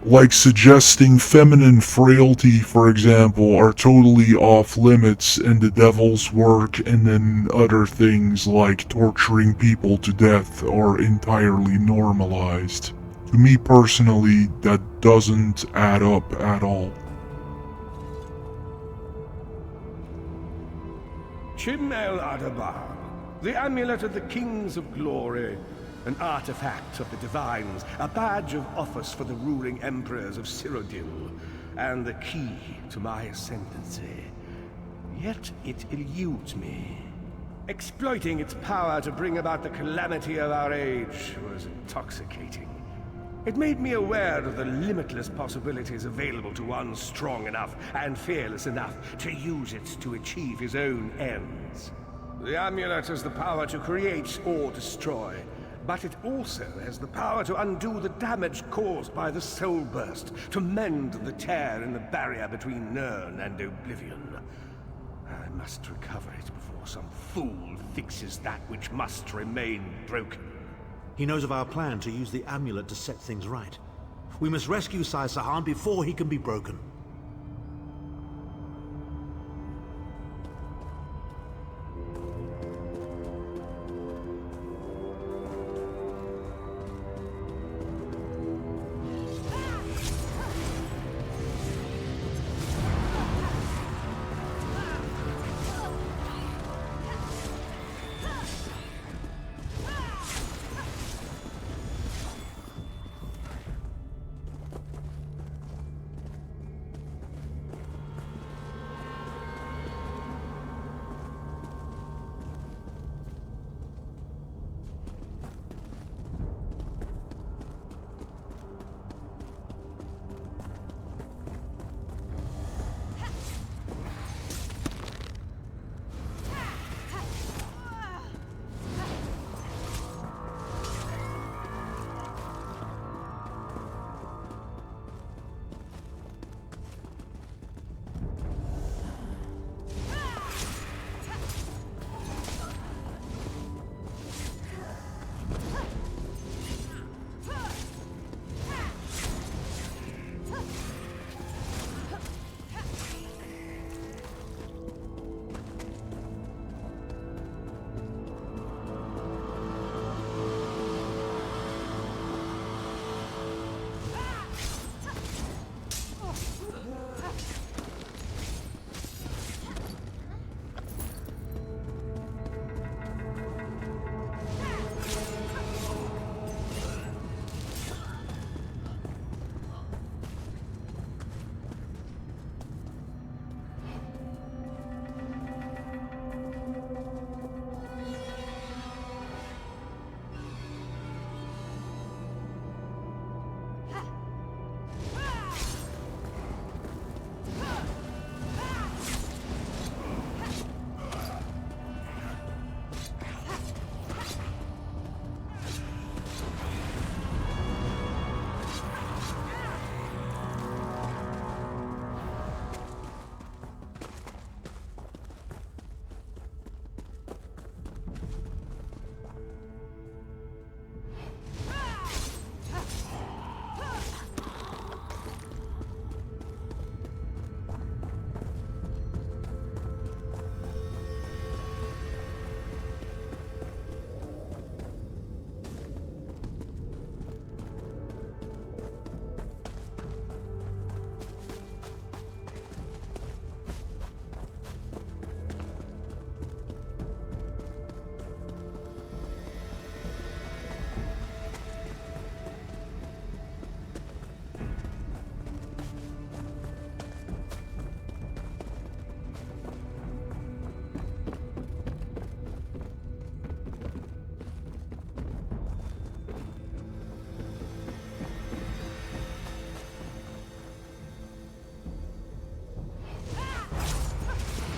S1: like suggesting feminine frailty, for example, are totally off limits and the devil's work, and then other things like torturing people to death are entirely normalized. To me personally, that doesn't add up at all.
S9: Chim El Adabar, the Amulet of the Kings of Glory, an artifact of the Divines, a badge of office for the ruling emperors of Cyrodiil, and the key to my ascendancy. Yet it eludes me. Exploiting its power to bring about the calamity of our age was intoxicating. It made me aware of the limitless possibilities available to one strong enough and fearless enough to use it to achieve his own ends. The amulet has the power to create or destroy, but it also has the power to undo the damage caused by the soul burst, to mend the tear in the barrier between Nirn and Oblivion. I must recover it before some fool fixes that which must remain broken.
S3: He knows of our plan to use the amulet to set things right. We must rescue Sai Sahan before he can be broken.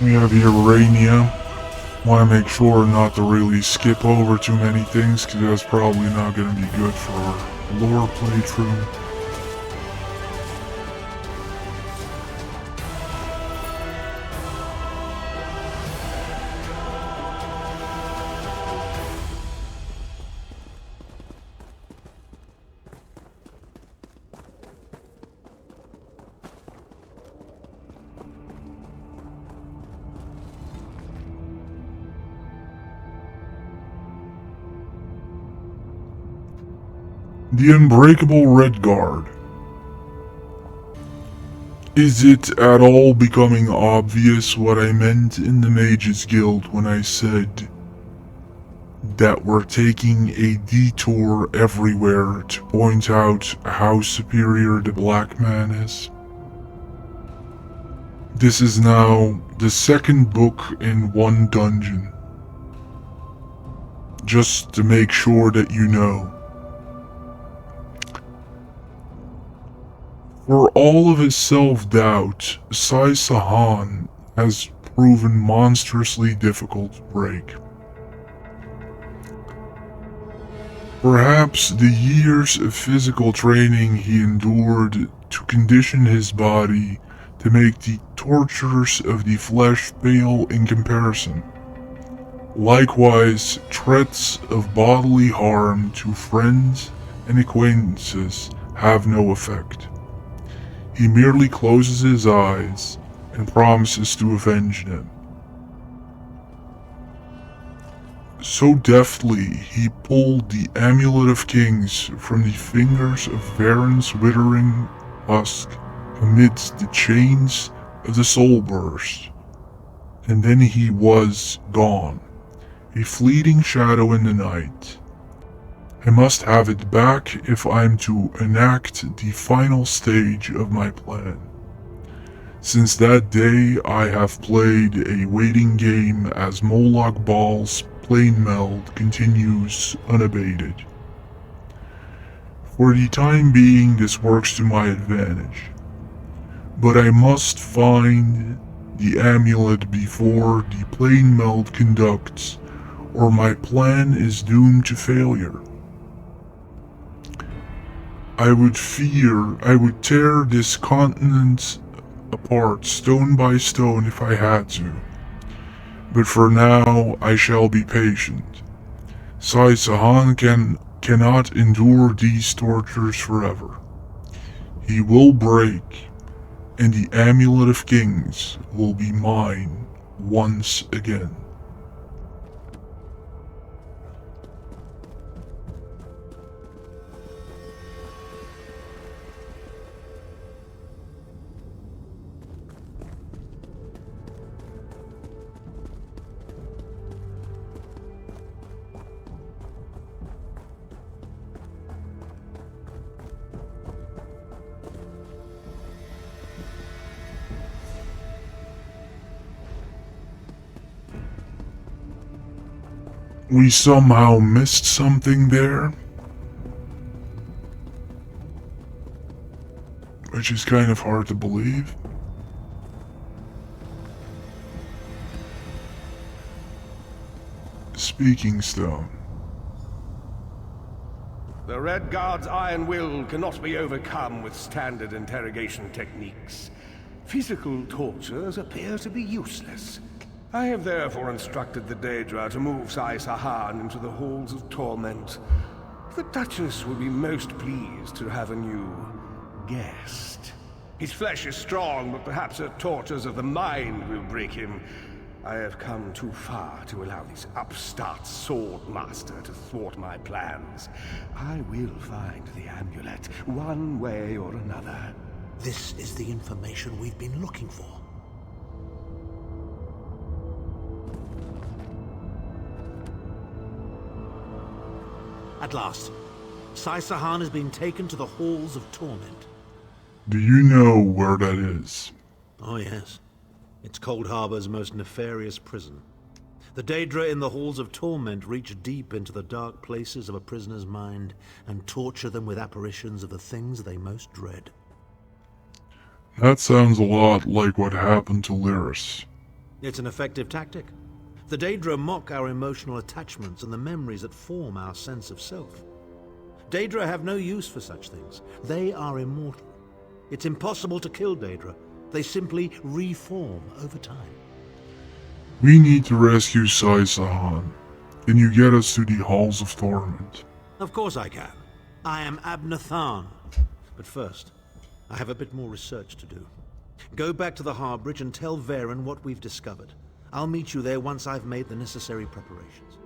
S1: We have uranium. Want to make sure not to really skip over too many things, because that's probably not going to be good for our lore playthrough. The Unbreakable Red Guard. Is it at all becoming obvious what I meant in the Mages Guild when I said that we're taking a detour everywhere to point out how superior the Black Man is? This is now the second book in one dungeon. Just to make sure that you know. For all of his self-doubt, Sai Sahan has proven monstrously difficult to break. Perhaps the years of physical training he endured to condition his body to make the tortures of the flesh pale in comparison. Likewise, threats of bodily harm to friends and acquaintances have no effect. He merely closes his eyes and promises to avenge them. So deftly he pulled the Amulet of Kings from the fingers of Varen's withering husk amidst the chains of the Soul Burst, and then he was gone, a fleeting shadow in the night. I must have it back if I'm to enact the final stage of my plan. Since that day, I have played a waiting game as Moloch Ball's plane meld continues unabated. For the time being, this works to my advantage. But I must find the amulet before the plane meld conducts, or my plan is doomed to failure. I would tear this continent apart stone by stone if I had to. But for now, I shall be patient. Sai Sahan cannot endure these tortures forever. He will break, and the Amulet of Kings will be mine once again. We somehow missed something there, which is kind of hard to believe. Speaking Stone.
S9: The Red Guard's iron will cannot be overcome with standard interrogation techniques. Physical tortures appear to be useless. I have therefore instructed the Daedra to move Sai Sahan into the Halls of Torment. The Duchess will be most pleased to have a new guest. His flesh is strong, but perhaps her tortures of the mind will break him. I have come too far to allow this upstart sword master to thwart my plans. I will find the amulet, one way or another.
S3: This is the information we've been looking for. At last, Sai Sahan has been taken to the Halls of Torment.
S1: Do you know where that is?
S3: Oh yes. It's Cold Harbor's most nefarious prison. The Daedra in the Halls of Torment reach deep into the dark places of a prisoner's mind and torture them with apparitions of the things they most dread.
S1: That sounds a lot like what happened to Lyris.
S3: It's an effective tactic. The Daedra mock our emotional attachments and the memories that form our sense of self. Daedra have no use for such things. They are immortal. It's impossible to kill Daedra. They simply reform over time.
S1: We need to rescue Sai Sahan. Can you get us to the Halls of Torment?
S3: Of course I can. I am Abner Tharn. But first, I have a bit more research to do. Go back to the Harbridge and tell Varen what we've discovered. I'll meet you there once I've made the necessary preparations.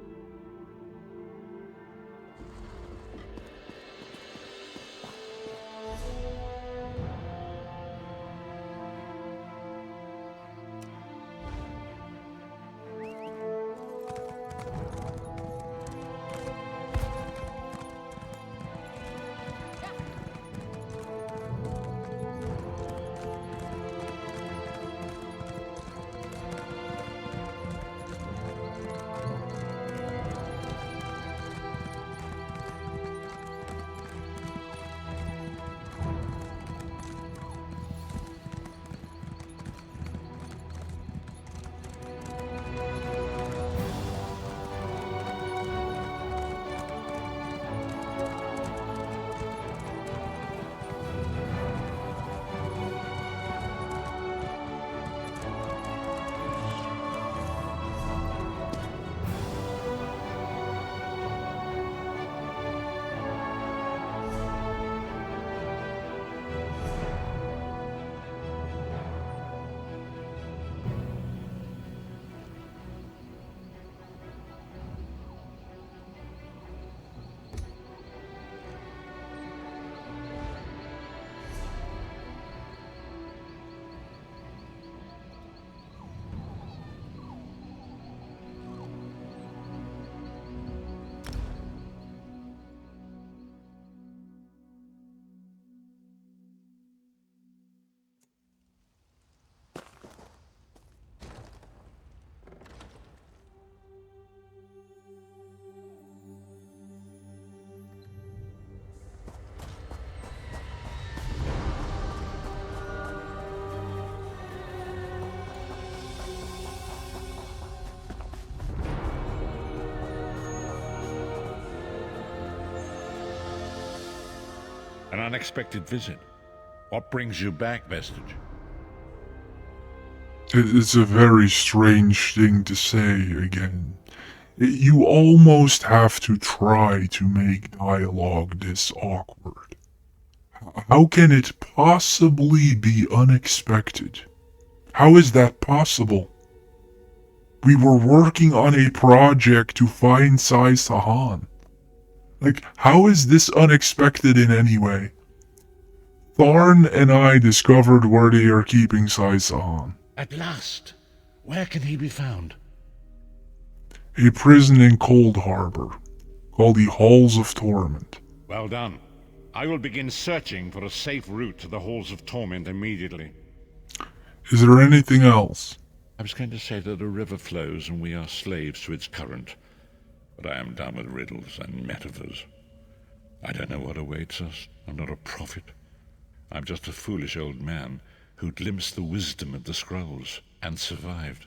S2: An unexpected visit. What brings you back, Vestige?
S1: It's a very strange thing to say again. You almost have to try to make dialogue this awkward. How can it possibly be unexpected? How is that possible? We were working on a project to find Sai Sahan. Like, how is this unexpected in any way? Tharn and I discovered where they are keeping Sai Sahan.
S2: At last! Where can he be found?
S1: A prison in Cold Harbor, called the Halls of Torment.
S2: Well done. I will begin searching for a safe route to the Halls of Torment immediately.
S1: Is there anything else?
S2: I was going to say that a river flows and we are slaves to its current, but I am done with riddles and metaphors. I don't know what awaits us. I'm not a prophet. I'm just a foolish old man who glimpsed the wisdom of the scrolls and survived.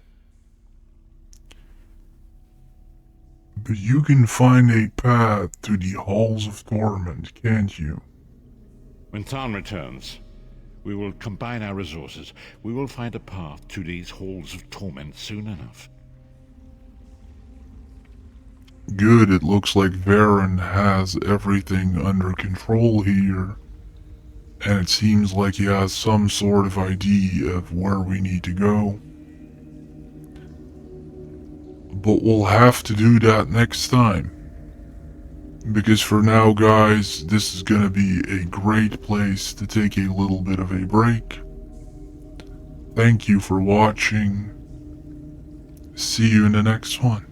S1: But you can find a path to the Halls of Torment, can't you?
S2: When Tharn returns, we will combine our resources. We will find a path to these Halls of Torment soon enough.
S1: Good, it looks like Varen has everything under control here. And it seems like he has some sort of idea of where we need to go. But we'll have to do that next time. Because for now, guys, this is gonna be a great place to take a little bit of a break. Thank you for watching. See you in the next one.